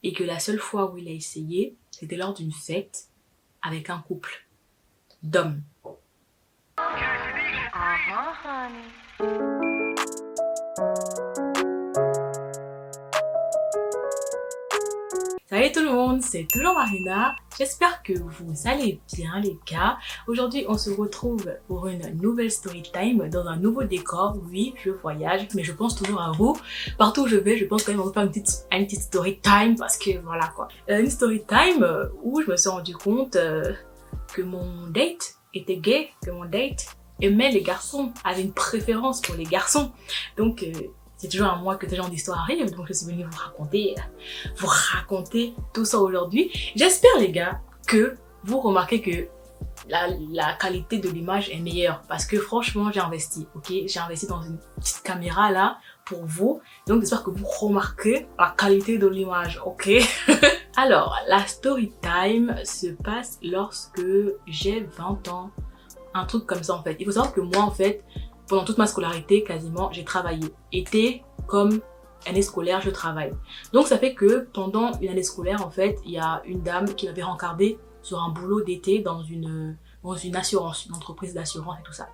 et que la seule fois où il a essayé, c'était lors d'une fête avec un couple d'hommes. Salut tout le monde, c'est toujours Marina. J'espère que vous allez bien les gars. Aujourd'hui on se retrouve pour une nouvelle story time dans un nouveau décor. Oui, je voyage, mais je pense toujours à vous. Partout où je vais, je pense quand même on va faire une petite story time parce que voilà quoi. Une story time où je me suis rendu compte que mon date était gay, que mon date aimait les garçons, avait une préférence pour les garçons. Donc c'est toujours à moi que ce genre d'histoire arrive, donc je suis venue vous raconter tout ça aujourd'hui. J'espère les gars que vous remarquez que la qualité de l'image est meilleure parce que franchement j'ai investi, ok? J'ai investi dans une petite caméra là pour vous, donc j'espère que vous remarquez la qualité de l'image, ok? Alors, la story time se passe lorsque j'ai 20 ans, un truc comme ça en fait. Il faut savoir que moi en fait, pendant toute ma scolarité, quasiment, j'ai travaillé. Été comme année scolaire, je travaille. Donc ça fait que pendant une année scolaire, en fait, il y a une dame qui m'avait rencardé sur un boulot d'été dans une assurance, une entreprise d'assurance et tout ça.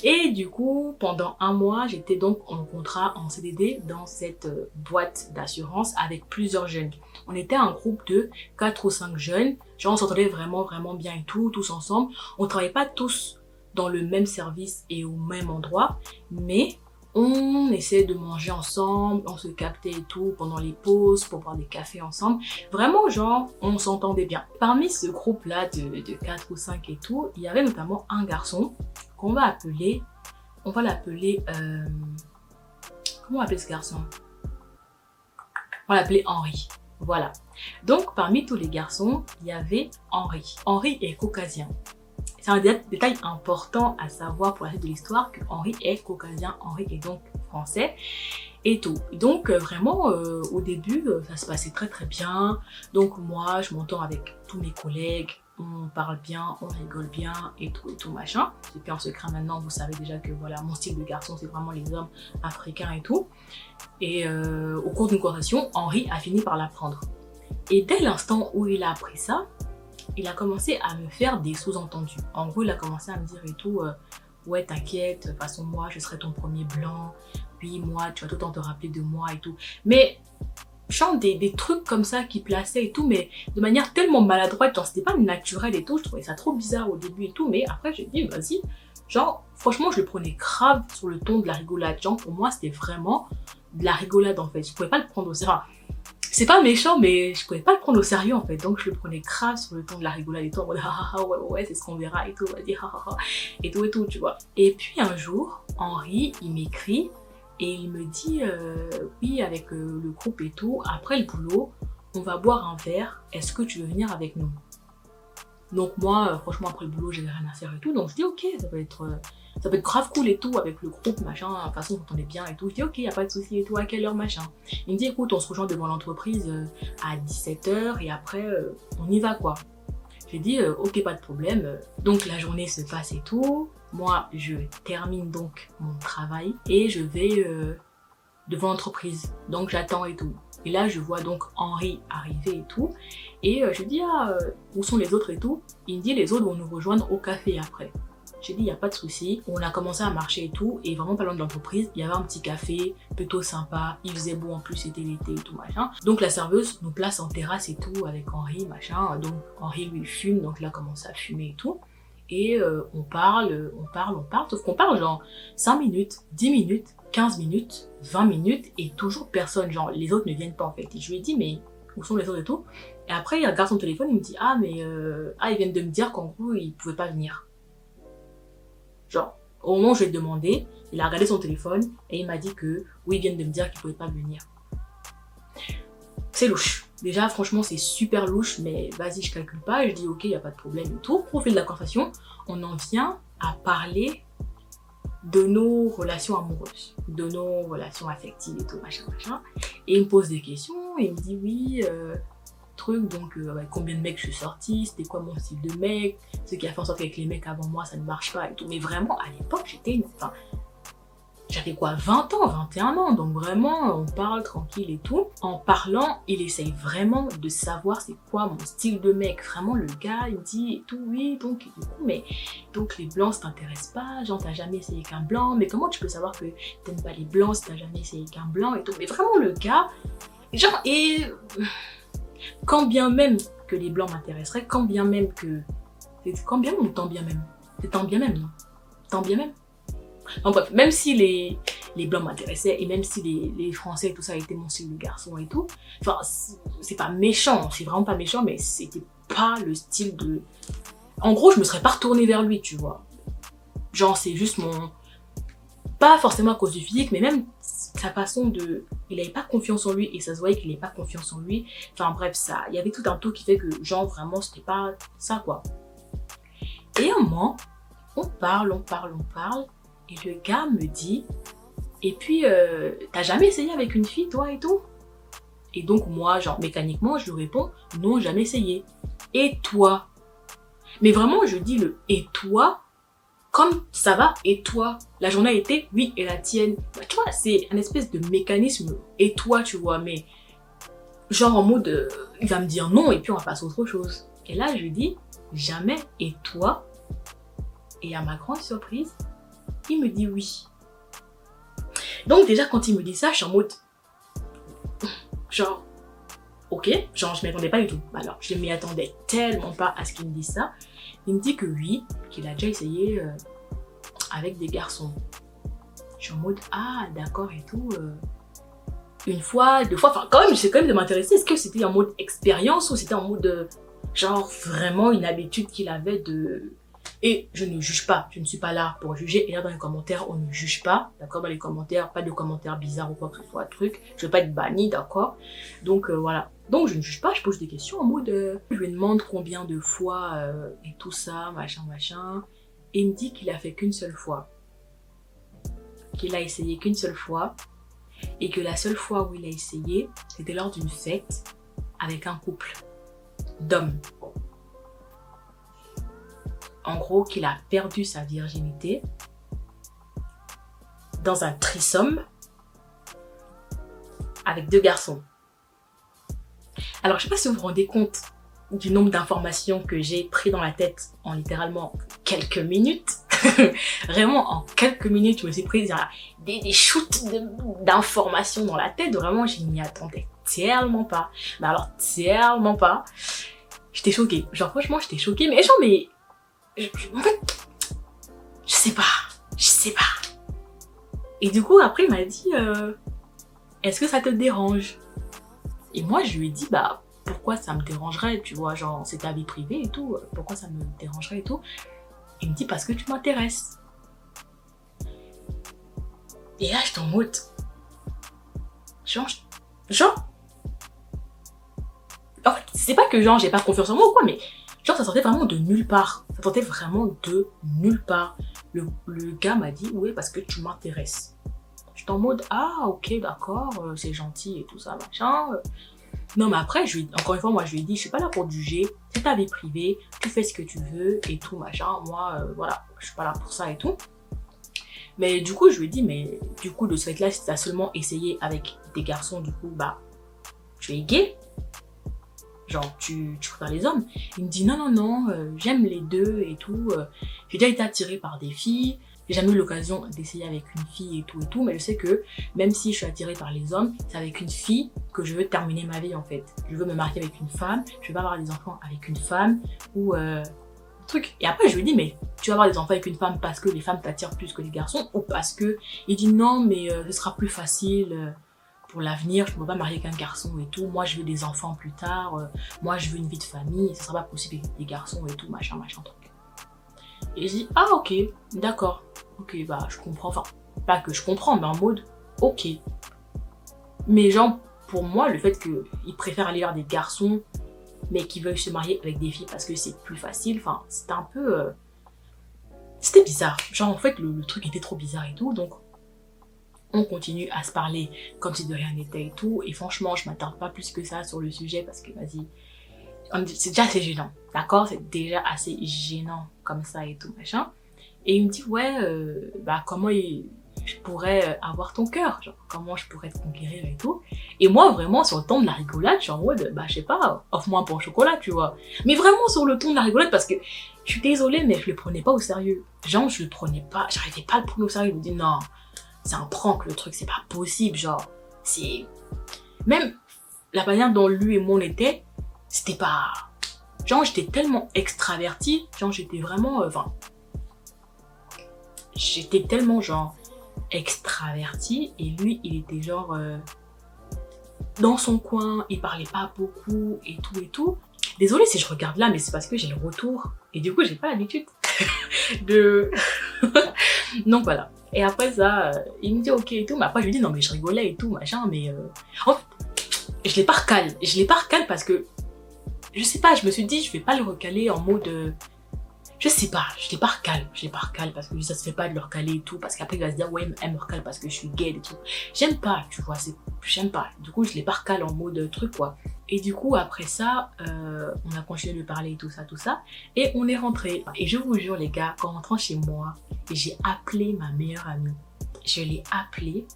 Et du coup, pendant un mois, j'étais donc en contrat, en CDD, dans cette boîte d'assurance avec plusieurs jeunes. On était un groupe de 4 ou 5 jeunes. Genre, on s'entendait vraiment bien et tout, tous ensemble. On travaillait pas tous dans le même service et au même endroit, mais on essayait de manger ensemble, on se captait et tout pendant les pauses pour boire des cafés ensemble. Vraiment, genre, on s'entendait bien. Parmi ce groupe-là de 4 ou 5 et tout, il y avait notamment un garçon qu'on va l'appeler, comment on va appeler ce garçon? On va l'appeler Henri. Voilà. Donc, parmi tous les garçons, il y avait Henri. Henri est caucasien. C'est un détail important à savoir pour la suite de l'histoire que Henri est caucasien, Henri est donc français et tout. Donc vraiment au début ça se passait très bien. Donc moi je m'entends avec tous mes collègues, on parle bien, on rigole bien et tout machin. Et puis en secret maintenant vous savez déjà que voilà mon style de garçon c'est vraiment les hommes africains et tout. Et au cours d'une conversation, Henri a fini par l'apprendre. Et dès l'instant où il a appris ça, il a commencé à me faire des sous-entendus. En gros, il a commencé à me dire et tout, ouais t'inquiète, de toute façon moi je serai ton premier blanc, puis moi tu vas tout le temps te rappeler de moi et tout. Mais genre des trucs comme ça qui plaçaient et tout, mais de manière tellement maladroite, genre c'était pas naturel et tout, je trouvais ça trop bizarre au début et tout, mais après j'ai dit vas-y, genre franchement je le prenais grave sur le ton de la rigolade, genre pour moi c'était vraiment de la rigolade en fait, je pouvais pas le prendre au sérieux. C'est pas méchant, mais je pouvais pas le prendre au sérieux en fait, donc je le prenais grave sur le ton de la rigolade et tout, en mode ouais, c'est ce qu'on verra et tout, vas-y, et tout, tu vois. Et puis un jour, Henri, il m'écrit et il me dit, oui, avec le groupe et tout, après le boulot, on va boire un verre, est-ce que tu veux venir avec nous? Donc moi, franchement, après le boulot, j'avais rien à faire et tout, donc je dis ok, ça peut être grave cool et tout avec le groupe machin, de toute façon on s'entendait bien et tout. Je dis ok, y a pas de souci et tout, à quelle heure machin. Il me dit écoute, on se rejoint devant l'entreprise à 17h et après on y va quoi. J'ai dit ok, pas de problème. Donc la journée se passe et tout. Moi je termine donc mon travail et je vais devant l'entreprise. Donc j'attends et tout. Et là je vois donc Henri arriver et tout. Et je dis où sont les autres et tout. Il me dit les autres vont nous rejoindre au café après. J'ai dit, il n'y a pas de souci. On a commencé à marcher et tout. Et vraiment, pas loin de l'entreprise, il y avait un petit café plutôt sympa. Il faisait beau en plus, c'était l'été et tout, machin. Donc, la serveuse nous place en terrasse et tout avec Henri, machin. Donc, Henri, lui, fume. Donc, là, commence à fumer et tout. Et on parle. Sauf qu'on parle genre 5 minutes, 10 minutes, 15 minutes, 20 minutes. Et toujours personne. Genre, les autres ne viennent pas en fait. Et je lui ai dit, mais où sont les autres et tout? Et après, il regarde son téléphone. Il me dit, ils viennent de me dire qu'en gros, ils pouvaient pas venir. Genre, au moment où je lui ai demandé, il a regardé son téléphone et il m'a dit que oui, ils viennent de me dire qu'ils pouvaient pas venir. C'est louche. Déjà, franchement, c'est super louche, mais vas-y, je calcule pas. Je dis ok, y a pas de problème et tout. Profil de la conversation, on en vient à parler de nos relations amoureuses, de nos relations affectives et tout, machin. Et il me pose des questions, et il me dit oui, donc combien de mecs je suis sortie, c'était quoi mon style de mec, ce qui a fait en sorte qu'avec les mecs avant moi ça ne marche pas et tout. Mais vraiment à l'époque j'étais j'avais quoi, 20 ans, 21 ans, donc vraiment, on parle tranquille et tout. En parlant, il essaye vraiment de savoir c'est quoi mon style de mec. Vraiment, le gars, il me dit et tout, oui, donc, du coup, mais, donc les blancs, ça t'intéresse pas, genre, t'as jamais essayé qu'un blanc, mais comment tu peux savoir que t'aimes pas les blancs si t'as jamais essayé qu'un blanc et tout. Mais vraiment, le gars, genre, et quand bien même que les blancs m'intéresseraient, quand bien même que, quand bien même ou tant bien même, c'est tant bien même, non? Tant bien même. En bref, même si les blancs m'intéressaient et même si les français et tout ça étaient mon style de garçon et tout, enfin, c'est pas méchant, c'est vraiment pas méchant, mais c'était pas le style de... En gros, je me serais pas retournée vers lui, tu vois. Genre, c'est juste mon... Pas forcément à cause du physique, mais même sa façon de... Il avait pas confiance en lui et ça se voyait qu'il avait pas confiance en lui. Enfin bref, ça, il y avait tout un tout qui fait que, genre, vraiment, c'était pas ça, quoi. Et à un moment, on parle, et le gars me dit, et puis, t'as jamais essayé avec une fille, toi et tout? Et donc, moi, genre, mécaniquement, je lui réponds, non, jamais essayé. Et toi? Mais vraiment, je dis le et toi, comme ça va, et toi? La journée a été, oui, et la tienne. Bah, tu vois, c'est un espèce de mécanisme, et toi, tu vois, mais genre en mode, il va me dire non, et puis on va passer à autre chose. Et là, je lui dis, jamais, et toi? Et à ma grande surprise, il me dit oui. Donc déjà, quand il me dit ça, je suis en mode, genre, ok, genre je m'y attendais pas du tout. Alors, je m'y attendais tellement pas à ce qu'il me dise ça. Il me dit que oui, qu'il a déjà essayé avec des garçons. Je suis en mode, ah d'accord et tout. Une fois, deux fois, enfin quand même, j'essaie quand même de m'intéresser. Est-ce que c'était en mode expérience ou c'était en mode, genre vraiment une habitude qu'il avait de... Et je ne juge pas, je ne suis pas là pour juger. Et là, dans les commentaires, on ne juge pas, d'accord? Dans les commentaires, pas de commentaires bizarres ou quoi que ce soit, truc. Je veux pas être banni, d'accord? Donc voilà. Donc je ne juge pas, je pose des questions en mode... je lui demande combien de fois et tout ça, machin, machin. Et il me dit qu'il a fait qu'une seule fois. Qu'il a essayé qu'une seule fois. Et que la seule fois où il a essayé, c'était lors d'une fête avec un couple d'hommes. En gros, qu'il a perdu sa virginité dans un threesome avec deux garçons. Alors, je sais pas si vous vous rendez compte du nombre d'informations que j'ai pris dans la tête en littéralement quelques minutes. Vraiment, en quelques minutes, je me suis prise des shoots d'informations dans la tête. Vraiment, je n'y attendais tellement pas. Mais alors, tellement pas. J'étais choquée. Genre, franchement, j'étais choquée. Mais genre, mais... En fait, je sais pas. Et du coup, après, il m'a dit, est-ce que ça te dérange? Et moi, je lui ai dit, bah, pourquoi ça me dérangerait, tu vois, genre, c'est ta vie privée et tout, pourquoi ça me dérangerait et tout? Il me dit, parce que tu m'intéresses. Et là, j'étais en mode, genre, en fait, c'est pas que genre, j'ai pas confiance en moi ou quoi, mais genre, ça sortait vraiment de nulle part. Ça sortait vraiment de nulle part. Le gars m'a dit, ouais, parce que tu m'intéresses. J'étais en mode, ah, ok, d'accord, c'est gentil et tout ça, machin. Non, mais après, encore une fois, moi, je lui ai dit, je suis pas là pour te juger, c'est ta vie privée, tu fais ce que tu veux et tout, machin. Moi, voilà, je suis pas là pour ça et tout. Mais du coup, je lui ai dit, mais du coup, de ce fait-là, si t'as seulement essayé avec des garçons, du coup, bah, tu es gay. Genre, tu préfères les hommes. Il me dit, non, j'aime les deux et tout. J'ai déjà été attirée par des filles. J'ai jamais eu l'occasion d'essayer avec une fille et tout, mais je sais que même si je suis attirée par les hommes, c'est avec une fille que je veux terminer ma vie en fait. Je veux me marier avec une femme, je veux pas avoir des enfants avec une femme ou truc. Et après je lui dis, mais tu vas avoir des enfants avec une femme parce que les femmes t'attirent plus que les garçons ou parce que... Il dit non, mais ce sera plus facile pour l'avenir, je ne peux pas marier qu'un garçon et tout. Moi je veux des enfants plus tard, moi je veux une vie de famille, ce sera pas possible avec des garçons et tout, machin, truc. Et je dis, ah ok, d'accord. Ok, bah je comprends, enfin, pas que je comprends, mais en mode, ok. Mais genre, pour moi, le fait qu'ils préfèrent aller vers des garçons, mais qui veulent se marier avec des filles parce que c'est plus facile, enfin, c'était un peu... C'était bizarre. Genre, en fait, le truc était trop bizarre et tout, donc... On continue à se parler comme si de rien n'était et tout, et franchement, je m'attarde pas plus que ça sur le sujet parce que, vas-y, c'est déjà assez gênant, d'accord? C'est déjà assez gênant comme ça et tout, machin. Et il me dit, ouais, bah comment il je pourrais avoir ton cœur, genre comment je pourrais te conquérir et tout. Et moi vraiment sur le ton de la rigolade, je suis en mode bah je sais pas, offre-moi un pain au chocolat, tu vois. Mais vraiment sur le ton de la rigolade parce que je suis désolée mais je le prenais pas au sérieux. Genre je le prenais pas, j'arrivais pas à le prendre au sérieux. Je me dis non, c'est un prank le truc, c'est pas possible, genre c'est même la manière dont lui et moi on était, c'était pas genre j'étais tellement extravertie, genre j'étais vraiment j'étais tellement genre extravertie et lui il était genre dans son coin, il parlait pas beaucoup et tout et tout. Désolée si je regarde là mais c'est parce que j'ai le retour et du coup j'ai pas l'habitude de donc voilà. Et après ça il me dit ok et tout, mais après je lui dis non mais je rigolais et tout machin, mais en fait je l'ai pas recalé parce que je sais pas, je me suis dit je vais pas le recaler en mode je sais pas, je l'ai pas recalé parce que ça se fait pas de le recaler et tout, parce qu'après il va se dire ouais elle me recale parce que je suis gay et tout. J'aime pas, tu vois, j'aime pas. Du coup je l'ai pas recalé en mode truc quoi. Et du coup après ça, on a continué de parler et tout ça, et on est rentré. Et je vous jure les gars, qu'en rentrant chez moi, j'ai appelé ma meilleure amie. Je l'ai appelée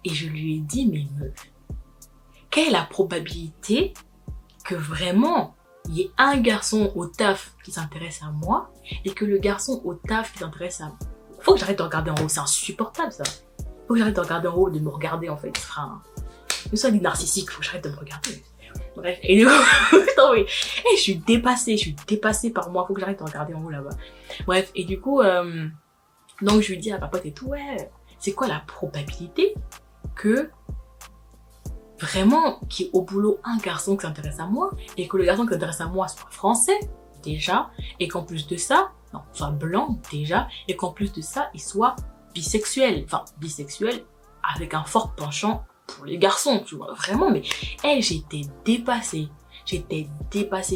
et je lui ai dit mais meuf, quelle est la probabilité que vraiment il y ait un garçon au taf qui s'intéresse à moi et que le garçon au taf qui s'intéresse à moi. Faut que j'arrête de regarder en haut, c'est insupportable ça. Faut que j'arrête de regarder en haut, de me regarder en fait. Enfin, je suis narcissique, faut que j'arrête de me regarder. Bref, et du coup, oui. Et je suis dépassée par moi, faut que j'arrête de regarder en haut là-bas. Bref, et du coup, donc je lui dis à ma pote et tout, ouais, c'est quoi la probabilité que vraiment qu'il y ait au boulot un garçon qui s'intéresse à moi et que le garçon qui s'intéresse à moi soit français déjà et qu'en plus de ça, non, soit blanc déjà et qu'en plus de ça, il soit bisexuel. Enfin, bisexuel avec un fort penchant pour les garçons, tu vois, vraiment. Mais hey, j'étais dépassée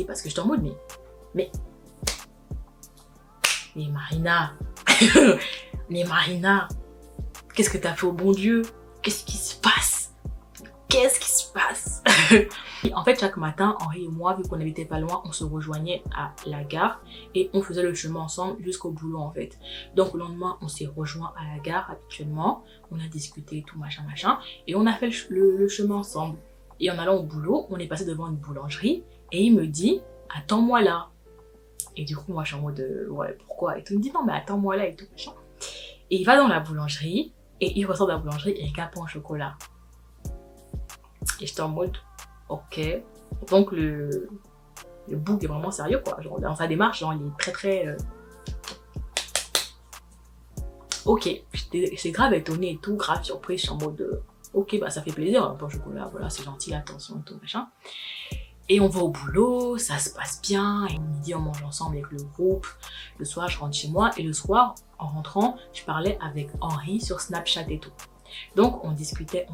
parce que j'étais en mode mais Marina, mais Marina, qu'est-ce que t'as fait au bon Dieu? Qu'est-ce qui se passe? Qu'est-ce qui se passe? En fait, chaque matin, Henri et moi, vu qu'on habitait pas loin, on se rejoignait à la gare et on faisait le chemin ensemble jusqu'au boulot en fait. Donc le lendemain, on s'est rejoint à la gare habituellement, on a discuté tout machin et on a fait le chemin ensemble. Et en allant au boulot, on est passé devant une boulangerie et il me dit « Attends-moi là ». Et du coup, moi je suis en mode « Ouais, pourquoi ?» Et tout, il me dit « Non mais attends-moi là » et tout machin. Et il va dans la boulangerie et il ressort de la boulangerie et il regarde un chocolat. Et j'étais en mode, ok. Donc le bouc est vraiment sérieux quoi. Genre, dans sa démarche, genre, il est très ok. J'étais grave étonnée et tout, grave surprise. Je suis en mode, ok, bah ça fait plaisir, un bon chocolat, voilà, c'est gentil, attention et tout machin. Et on va au boulot, ça se passe bien. Et midi, on mange ensemble avec le groupe. Le soir, je rentre chez moi. Et le soir, en rentrant, je parlais avec Henri sur Snapchat et tout. Donc on discutait.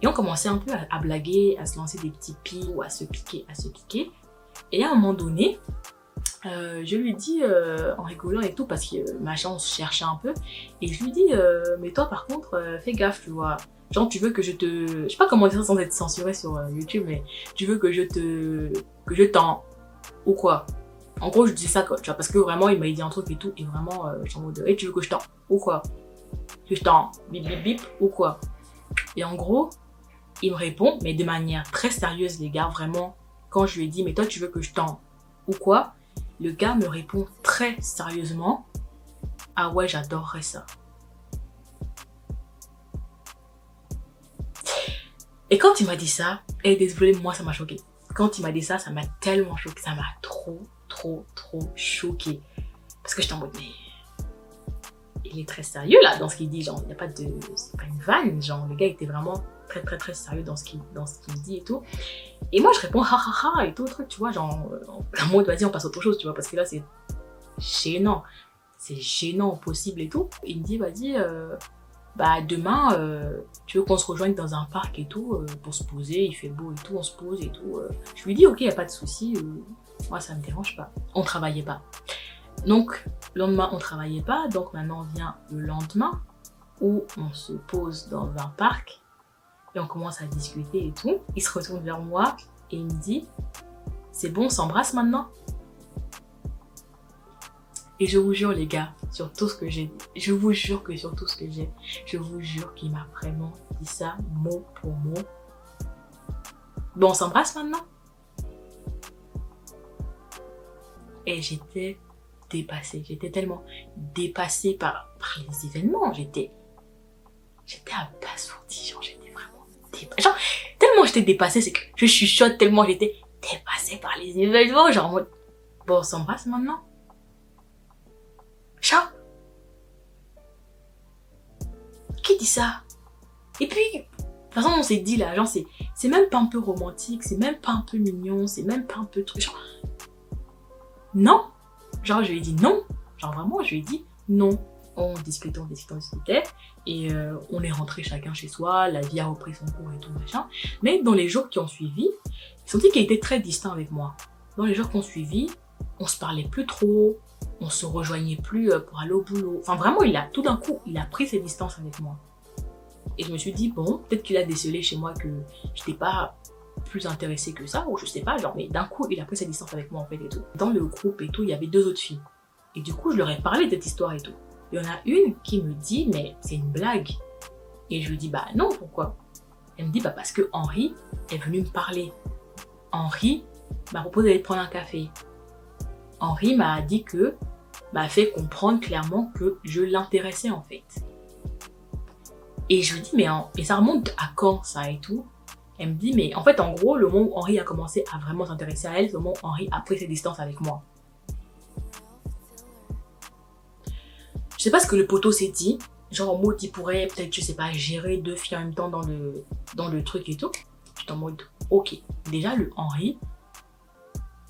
Et on commençait un peu à blaguer, à se lancer des petits pics ou à se piquer. Et à un moment donné, je lui dis en rigolant et tout, parce que machin, on se cherchait un peu. Et je lui dis, mais toi par contre, fais gaffe, tu vois. Genre tu veux que je te... Je sais pas comment dire ça sans être censuré sur YouTube, mais tu veux que je t'en... Ou quoi. En gros, je dis ça, quoi, tu vois, parce que vraiment, il m'a dit un truc et tout. Et vraiment, je suis en mode, hey, tu veux que je t'en... Ou quoi. Que je t'en... Bip bip bip, ou quoi. Et en gros... Il me répond, mais de manière très sérieuse, les gars, vraiment, quand je lui ai dit, mais toi, tu veux que je t'en... ou quoi? Le gars me répond très sérieusement, ah ouais, j'adorerais ça. Et quand il m'a dit ça, et désolé, moi, ça m'a choqué. Quand il m'a dit ça, ça m'a tellement choqué, ça m'a trop choqué. Parce que j'étais en mode, mais... il est très sérieux là dans ce qu'il dit, genre, il n'y a pas de... c'est pas une vanne, genre, le gars était vraiment très sérieux dans ce qu'il dit et tout. Et moi je réponds ha ha ha et tout truc, tu vois, genre en mode vas-y on passe à autre chose, tu vois, parce que là c'est gênant au possible et tout. Il me dit vas-y bah demain tu veux qu'on se rejoigne dans un parc et tout pour se poser, il fait beau et tout, on se pose et tout. Je lui dis ok, y a pas de souci, moi ça me dérange pas. On travaillait pas. Donc le lendemain on travaillait pas, donc maintenant vient le lendemain où on se pose dans un parc. Et on commence à discuter et tout. Il se retourne vers moi et il me dit « C'est bon, on s'embrasse maintenant ?» Et je vous jure les gars, sur tout ce que j'ai dit, je vous jure que sur tout ce que j'ai, je vous jure qu'il m'a vraiment dit ça mot pour mot. Bon, on s'embrasse maintenant? Et j'étais dépassée, j'étais tellement dépassée par les événements, j'étais abasourdie, genre j'étais vraiment dépassée. Genre, tellement j'étais dépassée, c'est que je chuchote tellement j'étais dépassée par les événements, genre en mode, bon, on s'embrasse maintenant? Ciao. Qui dit ça? Et puis, de toute façon, on s'est dit là, genre, c'est même pas un peu romantique, c'est même pas un peu mignon, c'est même pas un peu truc, genre, non. Genre, je lui ai dit non. Genre, vraiment, je lui ai dit non. On discutait. Et on est rentré chacun chez soi, la vie a repris son cours et tout, machin. Mais dans les jours qui ont suivi, j'ai senti qu'il était très distant avec moi. Dans les jours qui ont suivi, on se parlait plus trop, on se rejoignait plus pour aller au boulot. Enfin, vraiment, tout d'un coup, il a pris ses distances avec moi. Et je me suis dit, bon, peut-être qu'il a décelé chez moi que j'étais pas plus intéressée que ça, ou je sais pas, genre, mais d'un coup, il a pris ses distances avec moi, en fait, et tout. Dans le groupe et tout, il y avait 2 autres filles. Et du coup, je leur ai parlé de cette histoire et tout. Il y en a une qui me dit, mais c'est une blague. Et je lui dis, bah non, pourquoi? Elle me dit, bah parce que Henri est venu me parler. Henri m'a proposé d'aller prendre un café. Henri m'a dit que, m'a fait comprendre clairement que je l'intéressais, en fait. Et je lui dis, mais ça remonte à quand, ça et tout? Elle me dit, mais en fait, en gros, le moment où Henri a commencé à vraiment s'intéresser à elle, c'est le moment où Henri a pris ses distances avec moi. Je sais pas ce que le poteau s'est dit, genre en mode, il pourrait peut-être, je sais pas, gérer 2 filles en même temps dans le truc et tout. J'étais en mode, ok, déjà le Henri,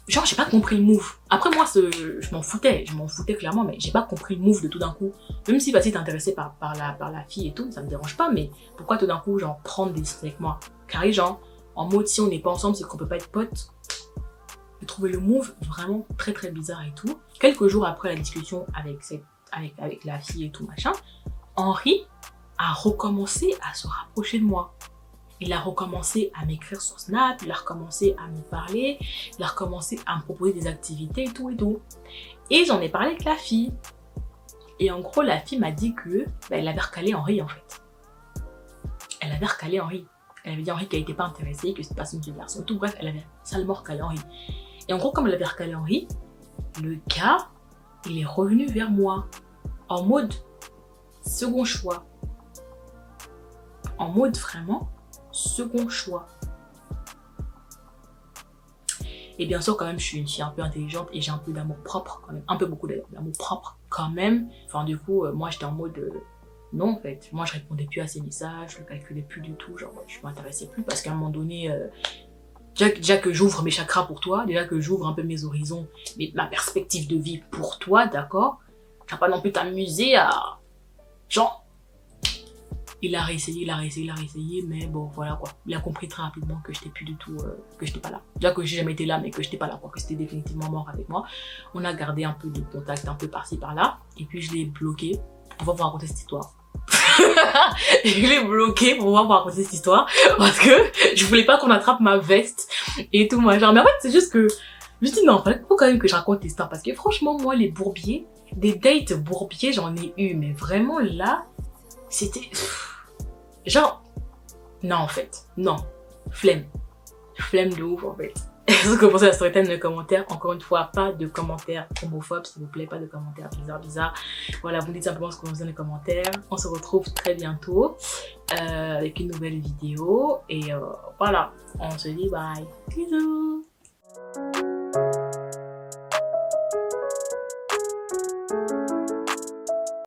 genre j'ai pas compris le move. Après moi, je m'en foutais clairement, mais j'ai pas compris le move de tout d'un coup. Même si vas-y t'es intéressé par la fille et tout, ça me dérange pas, mais pourquoi tout d'un coup, genre prendre des distances avec moi? Carré, genre, en mode si on n'est pas ensemble, c'est qu'on peut pas être potes. J'ai trouvé le move vraiment très très bizarre et tout. Quelques jours après la discussion avec la fille et tout machin, Henri a recommencé à se rapprocher de moi. Il a recommencé à m'écrire sur Snap, il a recommencé à me parler, il a recommencé à me proposer des activités et tout et tout. Et j'en ai parlé avec la fille. Et en gros, la fille m'a dit que elle avait recalé Henri en fait. Elle avait recalé Henri. Elle avait dit Henri qu'elle n'était pas intéressée, que c'était pas son petit garçon. Tout bref, elle avait salement recalé Henri. Et en gros, comme elle avait recalé Henri, le gars, il est revenu vers moi en mode second choix. En mode vraiment second choix. Et bien sûr, quand même, je suis une fille un peu intelligente et j'ai un peu d'amour propre quand même. Un peu beaucoup d'amour propre quand même. Enfin, du coup, moi, j'étais en mode... non, en fait. Moi, je répondais plus à ses messages, je le calculais plus du tout. Genre, je m'intéressais plus parce qu'à un moment donné... déjà que j'ouvre mes chakras pour toi, déjà que j'ouvre un peu mes horizons, ma perspective de vie pour toi, d'accord? Tu vas pas non plus t'amuser à... Genre... Il a réessayé, mais bon, voilà quoi. Il a compris très rapidement que j'étais plus du tout, que j'étais pas là. Déjà que j'ai jamais été là, mais que j'étais pas là, quoi, que c'était définitivement mort avec moi. On a gardé un peu de contact, un peu par-ci, par-là. Et puis je l'ai bloqué pour pouvoir vous raconter cette histoire. Je l'ai bloqué pour pouvoir vous raconter cette histoire parce que je voulais pas qu'on attrape ma veste et tout, machin. Mais en fait, c'est juste que je me dis non, il faut quand même que je raconte l'histoire parce que franchement, moi, les bourbiers, des dates bourbiers, j'en ai eu, mais vraiment là, c'était... Genre, non en fait, non, flemme de ouf en fait. Est-ce que vous pensez à la storytime dans les commentaires? Encore une fois, pas de commentaires homophobes s'il vous plaît, pas de commentaires bizarres. Voilà, vous me dites simplement ce que vous avez dans les commentaires. On se retrouve très bientôt avec une nouvelle vidéo et voilà, on se dit bye, bisous.